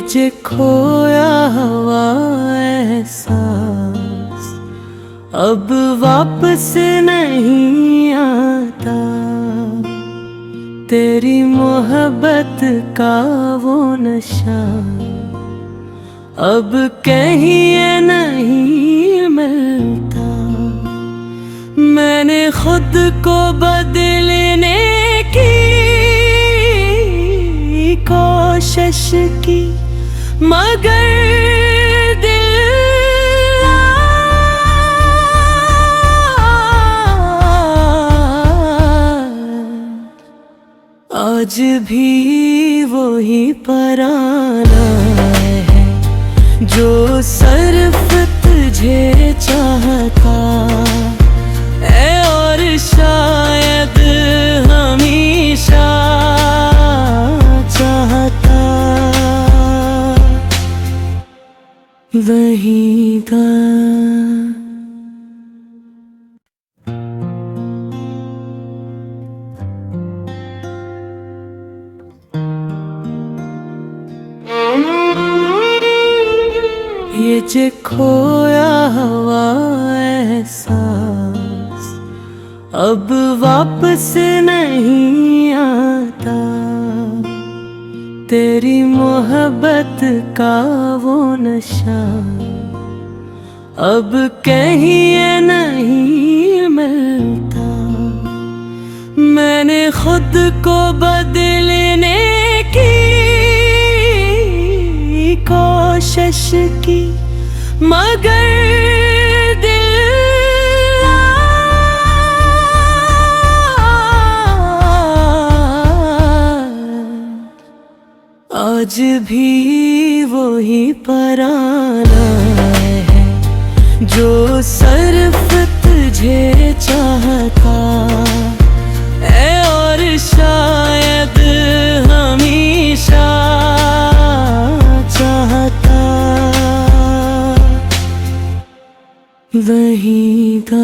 जे खोया हुआ एहसास अब वापस नहीं आता। तेरी मोहब्बत का वो नशा अब कहीं नहीं मिलता। मैंने खुद को बदलने की कोशिश की मगर दिल आज भी वही पराना है जो सिर्फ तुझे चाहता है और शायद हमेशा चाहता। वही था ये जे खोया हुआ एहसास अब वापस नहीं आता। तेरी मोहब्बत का वो नशा अब कहीं नहीं मिलता। मैंने खुद को बदलने की कोशिश की मगर दिल आज भी वही पराना है जो सिर्फ तुझे चाहता है और शायद हमेशा चाहता। वही था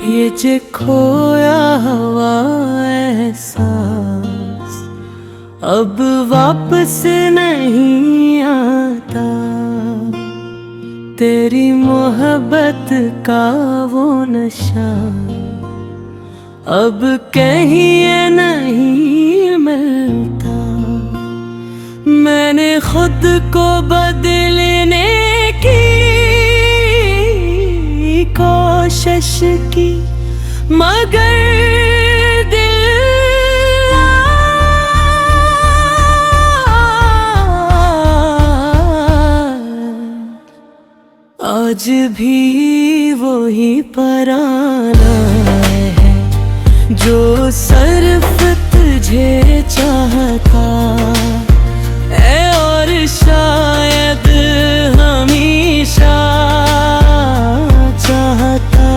ये जे खोया हुआ एहसास अब वापस नहीं आता। तेरी मोहब्बत का वो नशा अब कहीं नहीं मिलता। मैंने खुद को बदलने की कोशिश की मगर दिल आज भी वही पराना है जो सिर्फ तुझे चाहता है और शायद हमेशा चाहता।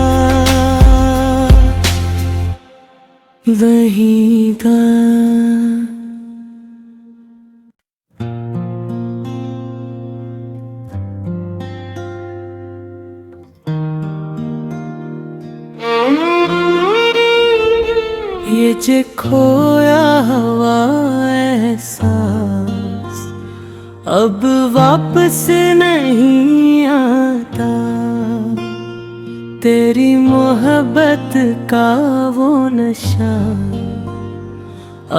वही था ये जे खोया हुआ एहसास अब वापस नहीं आता। तेरी मोहब्बत का वो नशा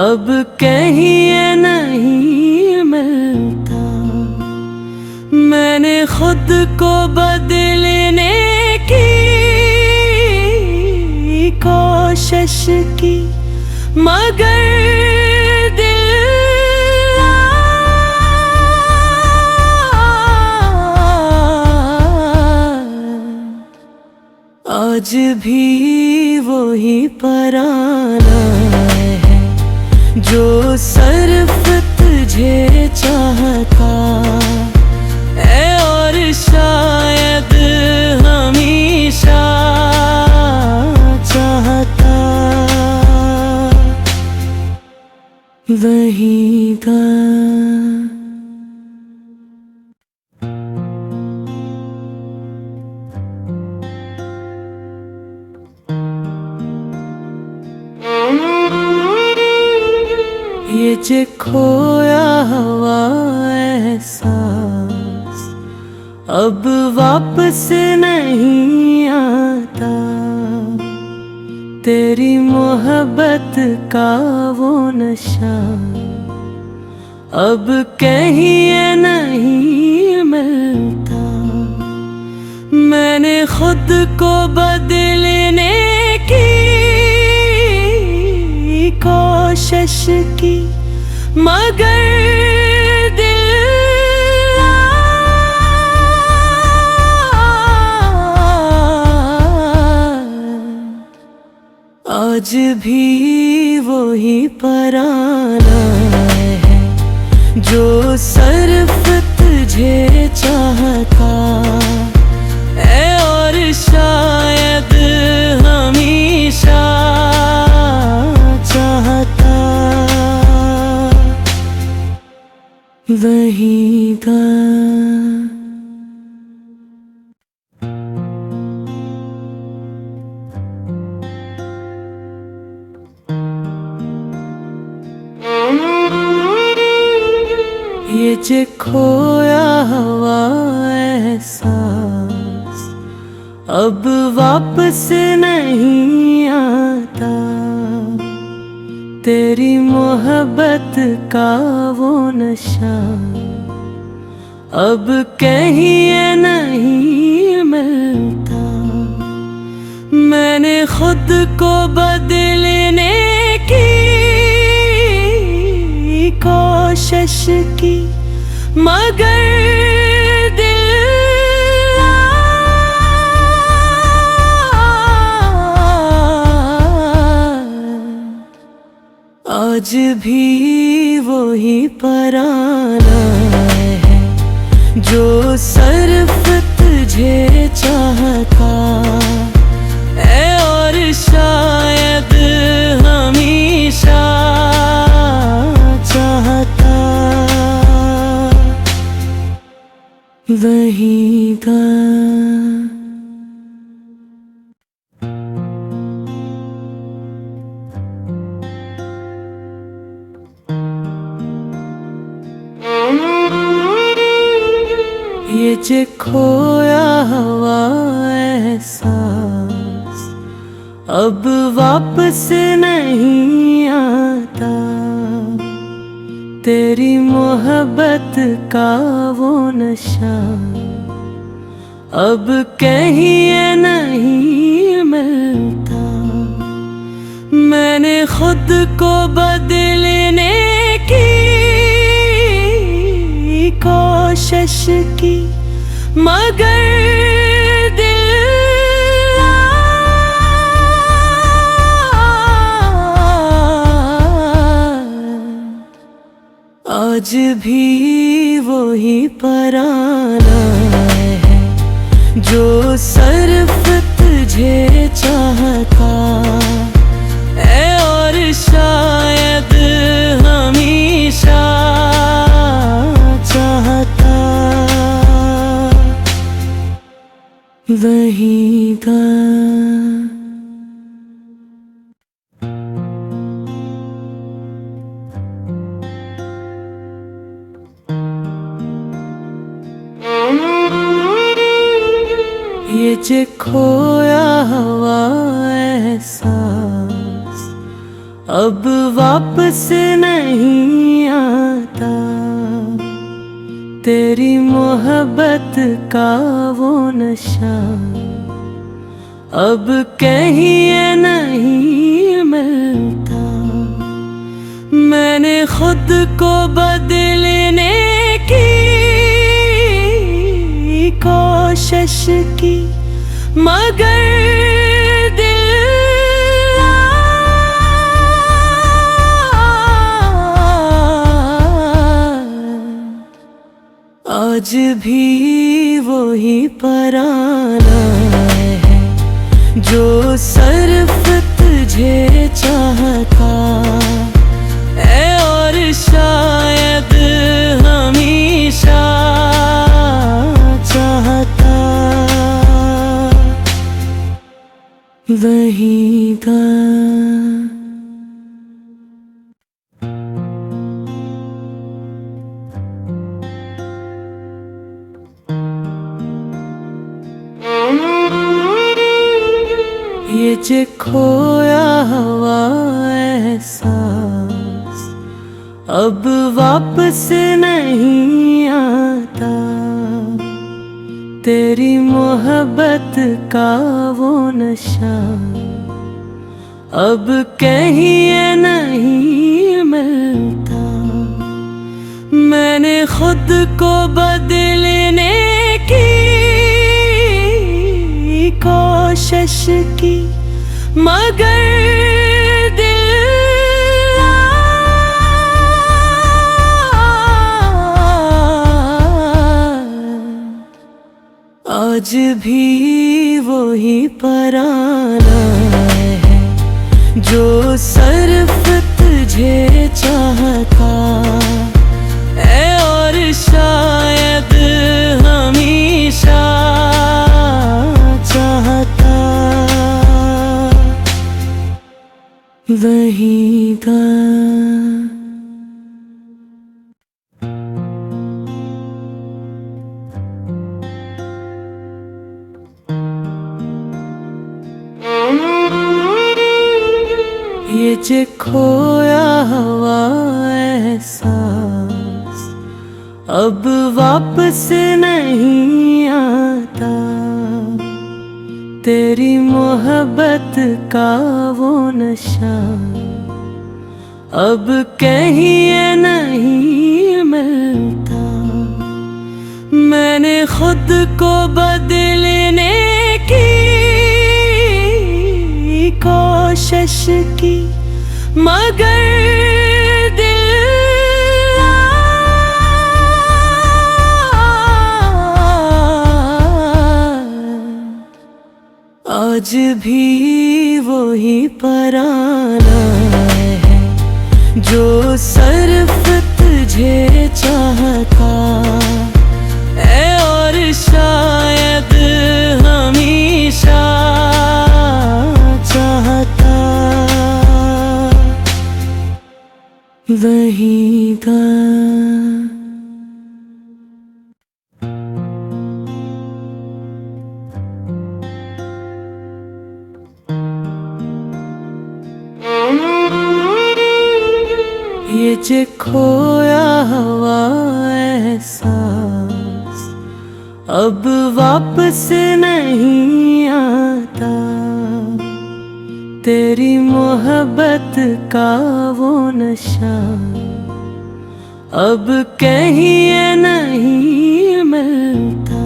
अब कहीं नहीं मिलता। मैंने खुद को बदलने की कोशिश की मगर दिल आज भी वही पराना है जो सिर्फ तुझे चाहता है और शायद हमेशा चाहता। वही था ये जे खोया हुआ एहसास अब वापस नहीं आता। तेरी मोहब्बत का वो नशा अब कहीं नहीं मिलता। मैंने खुद को बदलने की कोशिश की मगर दिल आज भी वही पराना है जो सिर्फ तुझे चाहता है और शायद हमेशा चाहता वही था। ये जे खोया हुआ एहसास अब वापस नहीं आता। तेरी मोहब्बत का वो नशा अब कहीं नहीं मिलता। मैंने खुद को बदलने की कोशिश की मगर दिल आज भी वही पराना है जो सिर्फ तुझे चाहता है और शायद हमेशा चाहता वही था। ये जे खोया हुआ एहसास अब वापस नहीं आता। तेरी मोहब्बत का वो नशा अब कहीं नहीं मिलता। मैंने खुद को बदलने की कोशिश की मगर दिल आज भी वही पराना है जो सिर्फ तुझे चाहता है और शायद हमेशा चाहता वही था। ये जे खोया हुआ एहसास अब वापस नहीं आता। तेरी मोहब्बत का वो नशा अब कहीं नहीं मिलता। मैंने खुद को बदलने की कोशिश की मगर दिल आज भी वही पराना है जो सिर्फ तुझे चाहता है और शायद हमेशा चाहता वही था। ये जे खोया हुआ एहसास अब वापस नहीं आता। तेरी मोहब्बत का वो नशा अब कहीं नहीं मिलता। मैंने खुद को बदलने की कोशिश की मगर दिल आज भी वही पराना है जो सिर्फ तुझे चाहता है और शायद हमेशा चाहता वही था। ये जे खोया हुआ एहसास अब वापस नहीं आता। तेरी मोहब्बत का वो नशा अब कहीं नहीं मिलता। मैंने खुद को बदलने की कोशिश की मगर दिल आज भी वही पराना है जो सिर्फ तुझे चाहता है और शायद हमेशा चाहता वही था। ये जे खोया हुआ एहसास अब वापस नहीं आता। तेरी मोहब्बत का वो नशा अब कहीं नहीं मिलता।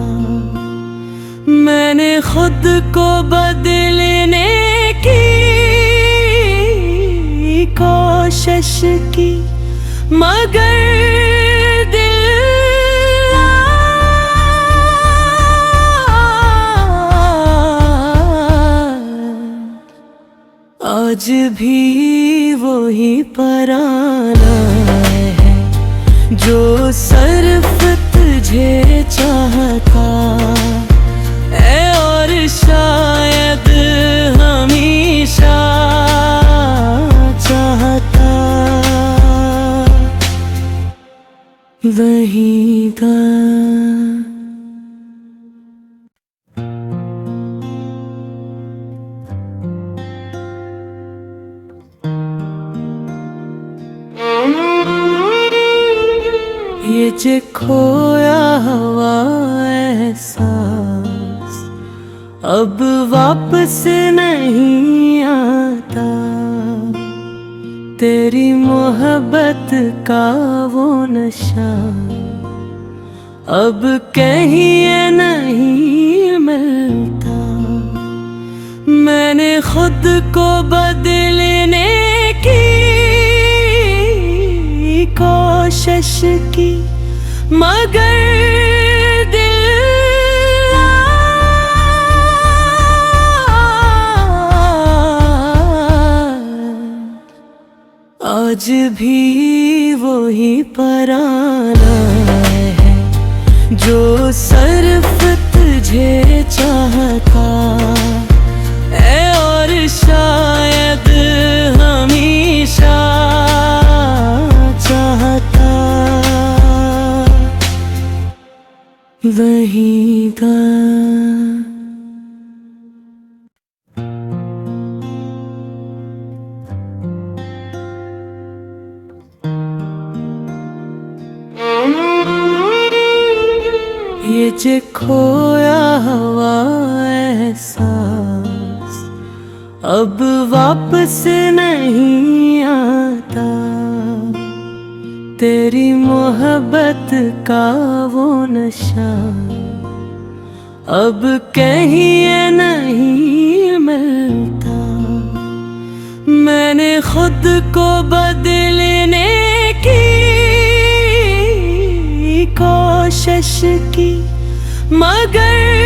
मैंने खुद को बदलने की कोशिश की मगर दिल आज भी वही पराना है जो सिर्फ तुझे चाहता है और शायद हमेशा चाहता वही था। ये जे खोया हुआ एहसास अब वापस नहीं आता। तेरी मोहब्बत का वो नशा अब कहीं नहीं मिलता। मैंने खुद को बदलने की कोशिश की मगर दिल आज भी वही पराना है जो सिर्फ तुझे चाहता है और शायद हमेशा चाहता वही था। मुझे खोया हुआ एहसास अब वापस नहीं आता। तेरी मोहब्बत का वो नशा अब कहीं नहीं मिलता। मैंने खुद को बदलने की कोशिश की मगर